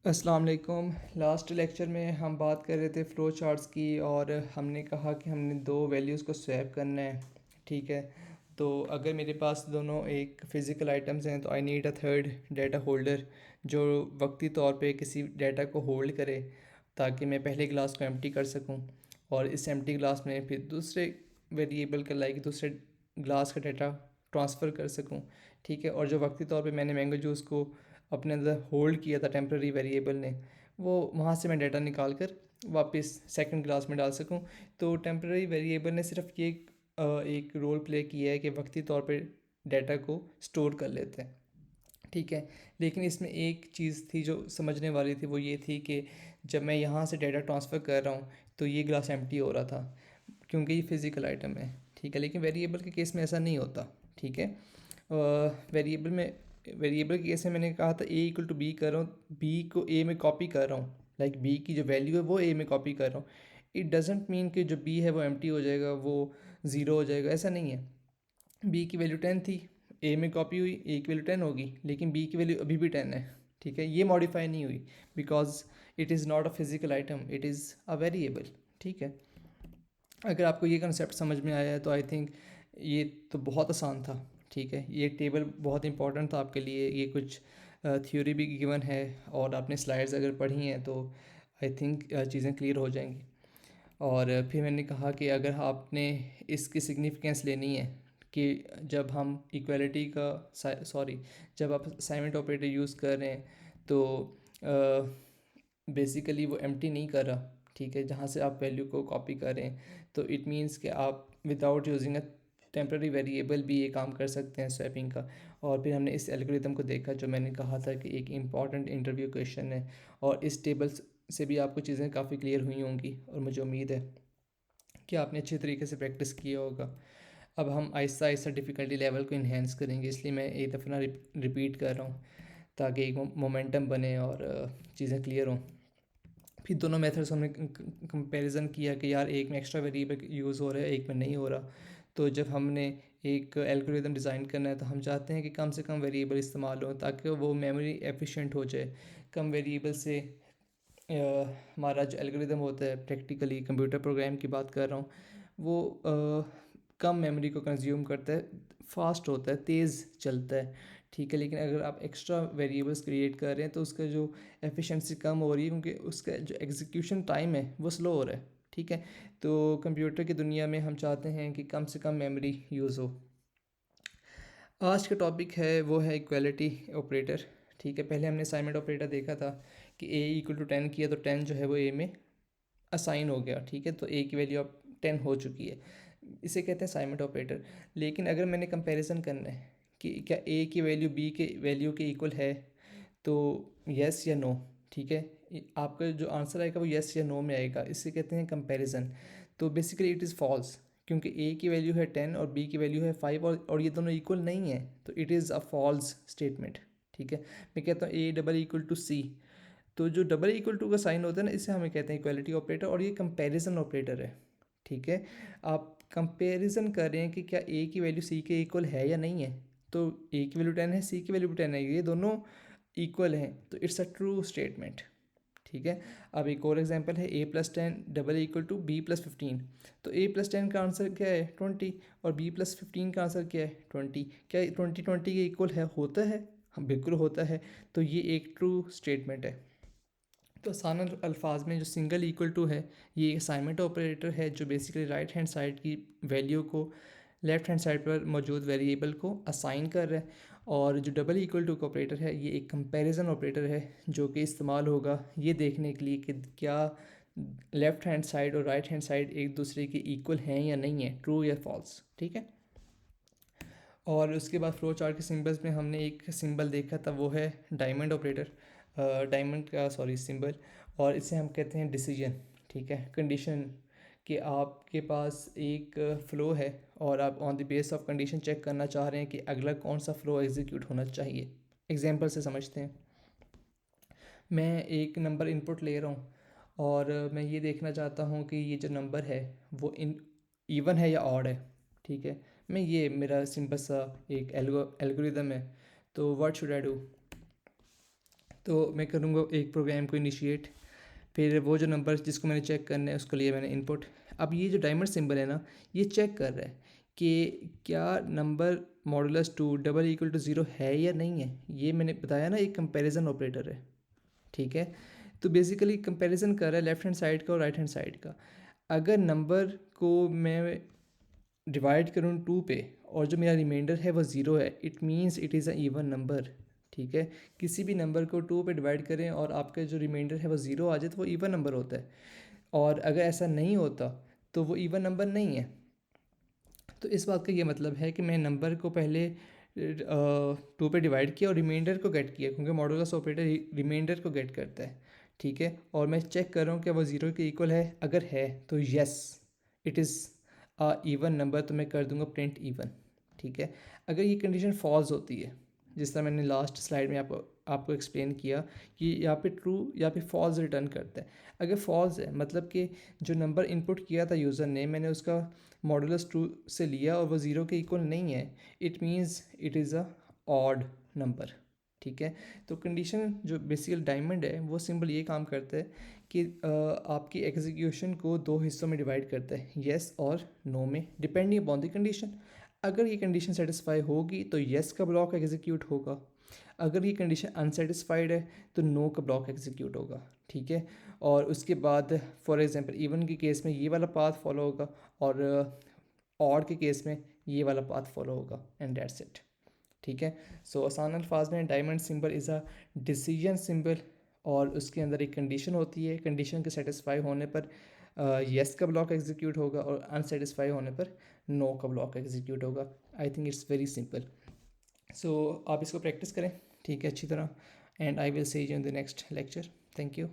अस्सलाम वालेकुम। Last lecture में हम बात कर रहे थे फ़्लो चार्ट्स की और हमने कहा कि हमने दो वैल्यूज़ को स्वैप करना है। ठीक है, तो अगर मेरे पास दोनों एक फ़िज़िकल आइटम्स हैं तो I need a third data holder जो वक्ती तौर पे किसी डाटा को होल्ड करे ताकि मैं पहले ग्लास को एम्प्टी कर सकूं और इस एम्प्टी ग्लास में फिर दूसरे वेरिएबल का लाइक दूसरे ग्लास का डाटा ट्रांसफ़र कर सकूं। ठीक है, और जो वक्ती तौर पे मैंने मैंगो जूस को अपने अंदर होल्ड किया था टेम्प्रेरी वेरिएबल ने, वो वहाँ से मैं डाटा निकाल कर वापस सेकंड क्लास में डाल सकूँ। तो टेम्प्रेरी वेरिएबल ने सिर्फ ये एक रोल प्ले किया है कि वक्ती तौर पे डाटा को स्टोर कर लेते हैं। ठीक है, लेकिन इसमें एक चीज़ थी जो समझने वाली थी, वो ये थी कि जब मैं यहाँ से डाटा ट्रांसफ़र कर रहा हूँ तो ये ग्लास एम्प्टी हो रहा था क्योंकि ये फ़िज़िकल आइटम है। ठीक है, लेकिन वेरिएबल के केस में ऐसा नहीं होता। ठीक है, वेरिएबल के केस में मैंने कहा था ए इक्वल टू बी कर रहा हूँ, बी को ए में कॉपी कर रहा हूँ, लाइक बी की जो वैल्यू है वो ए में कॉपी कर रहा हूँ। इट डजेंट मीन कि जो बी है वो एम्प्टी हो जाएगा, वो ज़ीरो हो जाएगा, ऐसा नहीं है। बी की वैल्यू 10 थी, ए में कॉपी हुई, ए की वैल्यू 10 होगी, लेकिन बी की वैल्यू अभी भी 10 है। ठीक है, ये मॉडिफाई नहीं हुई because it is not a physical item, it is a variable. ठीक है, अगर आपको ये कंसेप्ट समझ में आया है तो आई थिंक ये तो बहुत आसान था। ठीक है, ये टेबल बहुत इंपॉर्टेंट था आपके लिए, ये कुछ थ्योरी भी गिवन है और आपने स्लाइड्स अगर पढ़ी हैं तो आई थिंक चीज़ें क्लियर हो जाएंगी। और फिर मैंने कहा कि अगर आपने इसकी सिग्निफिकेंस लेनी है कि जब हम इक्वलिटी का सॉरी जब आप असाइनमेंट ऑपरेटर यूज़ कर रहे हैं तो बेसिकली वो एम्प्टी नहीं कर रहा। ठीक है, जहाँ से आप वैल्यू को कॉपी कर रहे हैं तो इट मीन्स कि आप without using a temporary variable भी ये काम कर सकते हैं स्वैपिंग का। और फिर हमने इस एल्गोरिथम को देखा जो मैंने कहा था कि एक इम्पॉर्टेंट इंटरव्यू क्वेश्चन है, और इस टेबल से भी आपको चीज़ें काफ़ी क्लियर हुई होंगी और मुझे उम्मीद है कि आपने अच्छी तरीके से प्रैक्टिस किया होगा। अब हम आहिस्ता आहिस्ता डिफ़िकल्टी लेवल को इन्हेंस करेंगे, इसलिए मैं एक दफ़ा रिपीट कर रहा हूँ ताकि एक मोमेंटम बने और चीज़ें क्लियर हों। फिर दोनों मेथड्स हमने कंपैरिजन किया कि यार एक में एक्स्ट्रा वेरिएबल यूज़ हो रहा है, एक में नहीं हो रहा। तो जब हमने एक एल्गोरिदम डिज़ाइन करना है तो हम चाहते हैं कि कम से कम वेरिएबल इस्तेमाल हो ताकि वो मेमोरी एफिशिएंट हो जाए। कम वेरिएबल से हमारा जो एल्गोरिदम होता है, प्रैक्टिकली कंप्यूटर प्रोग्राम की बात कर रहा हूँ, वो कम मेमोरी को कंज्यूम करता है, फास्ट होता है, तेज़ चलता है। ठीक है, लेकिन अगर आप एक्स्ट्रा वेरिएबल्स क्रिएट कर रहे हैं तो उसका जो एफिशिएंसी कम हो रही है क्योंकि उसका जो एग्जीक्यूशन टाइम है वो स्लो हो रहा है। ठीक है, तो कंप्यूटर की दुनिया में हम चाहते हैं कि कम से कम मेमोरी यूज़ हो। आज का टॉपिक है वो है इक्वालिटी ऑपरेटर। ठीक है, पहले हमने असाइनमेंट ऑपरेटर देखा था कि ए इक्वल टू 10 किया तो 10 जो है वो ए में असाइन हो गया। ठीक है, तो ए की वैल्यू अब 10 हो चुकी है, इसे कहते हैं असाइनमेंट ऑपरेटर। लेकिन अगर मैंने कंपैरिजन करना है कि क्या ए की वैल्यू बी के वैल्यू के इक्वल है तो यस या नो। ठीक है, आपका जो आंसर आएगा वो यस या नो में आएगा, इसे कहते हैं कंपैरिजन। तो बेसिकली इट इज़ फॉल्स क्योंकि ए की वैल्यू है 10 और बी की वैल्यू है 5 और ये दोनों इक्वल नहीं है, तो it is a false statement. ठीक है, मैं कहता हूँ A double equal to C, तो जो डबल इक्वल टू का साइन होता है ना, इसे हमें कहते हैं इक्वालिटी ऑपरेटर, और ये कंपैरिजन ऑपरेटर है। ठीक है, आप कंपैरिजन कर रहे हैं कि क्या ए की वैल्यू सी के इक्वल है या नहीं है, तो ए की वैल्यू 10 है, सी की वैल्यू भी 10 है, ये दोनों इक्वल हैं, तो इट्स अ ट्रू स्टेटमेंट। ठीक है, अब एक और एग्जांपल है A+10 double equal to B+15। तो A+10 का आंसर क्या है 20 और B+15 का आंसर क्या है 20। क्या 20 के इक्वल है, होता है? हाँ बिल्कुल होता है, तो ये एक ट्रू स्टेटमेंट है। तो आसान अल्फाज में जो सिंगल इक्वल टू है ये असाइनमेंट ऑपरेटर है जो बेसिकली राइट हैंड साइड की वैल्यू को लेफ़्ट हैंड साइड पर मौजूद वेरिएबल को असाइन कर रहा है। और जो डबल इक्वल टू का ऑपरेटर है ये एक कंपैरिजन ऑपरेटर है जो कि इस्तेमाल होगा ये देखने के लिए कि क्या लेफ़्ट हैंड साइड और राइट हैंड साइड एक दूसरे के इक्वल हैं या नहीं है, ट्रू या फॉल्स। ठीक है, और उसके बाद फ्लो चार्ट के सिंबल्स में हमने एक सिंबल देखा था, वो है डायमंड ऑपरेटर, डायमंड का सॉरी सिंबल, और इसे हम कहते हैं डिसीजन। ठीक है, कंडीशन कि आपके पास एक फ़्लो है और आप on the base of condition check करना चाह रहे हैं कि अगला कौन सा फ़्लो एग्जीक्यूट होना चाहिए। एग्जांपल से समझते हैं, मैं एक नंबर इनपुट ले रहा हूँ और मैं ये देखना चाहता हूँ कि ये जो नंबर है वो इन इवन है या ऑड है। ठीक है, मैं ये मेरा सिंपल सा एक एल्गोरिदम है, तो व्हाट शुड आई डू। तो मैं करूँगा एक प्रोग्राम को इनिशिएट, फिर वो जो नंबर जिसको मैंने चेक करना है उसको लिए मैंने इनपुट। अब ये जो डायमंड सिंबल है ना, ये चेक कर रहा है कि क्या number modulus 2 double equal to 0 है या नहीं है। ये मैंने बताया ना, एक कंपैरिजन ऑपरेटर है, ठीक है। तो बेसिकली कंपैरिजन कर रहा है लेफ्ट हैंड साइड का और राइट हैंड साइड का। अगर नंबर को मैं डिवाइड करूँ 2 पे और जो मेरा रिमाइंडर है वो 0 है, it means it is a even number, ठीक है। किसी भी नंबर को 2 पे डिवाइड करें और आपका जो रिमाइंडर है वो 0 आ जाए तो वो इवन नंबर होता है। और अगर ऐसा नहीं होता तो वो इवन नंबर नहीं है। तो इस बात का ये मतलब है कि मैं नंबर को पहले 2 पे डिवाइड किया और रिमाइंडर को गेट किया, क्योंकि मॉडुलस ऑपरेटर रिमाइंडर को गेट करता है, ठीक है। और मैं चेक कर रहा हूँ कि वो 0 के इक्वल है। अगर है तो yes, it is a even number, तो मैं कर दूंगा प्रिंट इवन, ठीक है। अगर ये कंडीशन फॉल्स होती है, जिस तरह मैंने लास्ट स्लाइड में आपको एक्सप्लेन किया कि यहाँ पे ट्रू या पे फॉल्स रिटर्न करता है। अगर फॉल्स है मतलब कि जो नंबर इनपुट किया था यूज़र ने, मैंने उसका मॉडुलस 2 से लिया और वो 0 के इक्वल नहीं है, it means it is a odd number, ठीक है। तो कंडीशन जो बेसिकल डायमंड है वो सिंपल ये काम करता है कि आपकी एग्जीक्यूशन को 2 हिस्सों में डिवाइड करता है, येस और नो में, डिपेंडिंग अपॉन द कंडीशन। अगर ये कंडीशन सेटिस्फाई होगी तो येस का ब्लॉक एग्जीक्यूट होगा। अगर ये कंडीशन अनसेटिस्फाइड है तो नो का ब्लॉक एग्जीक्यूट होगा, ठीक है। और उसके बाद फॉर एग्जांपल इवन के केस में ये वाला पाथ फॉलो होगा और ऑड के केस में ये वाला पाथ फॉलो होगा, एंड दैट्स इट, ठीक है। सो आसान अल्फाज में diamond symbol is a decision symbol, और उसके अंदर एक कंडीशन होती है, कंडीशन के सेटिस्फाई होने पर येस का ब्लॉक एग्जीक्यूट होगा और अनसेटिस्फाई होने पर नो का ब्लॉक एग्जीक्यूट होगा। I think it's very simple. So आप इसको प्रैक्टिस करें, ठीक है, अच्छी तरह, and I will see you in the next lecture. Thank you.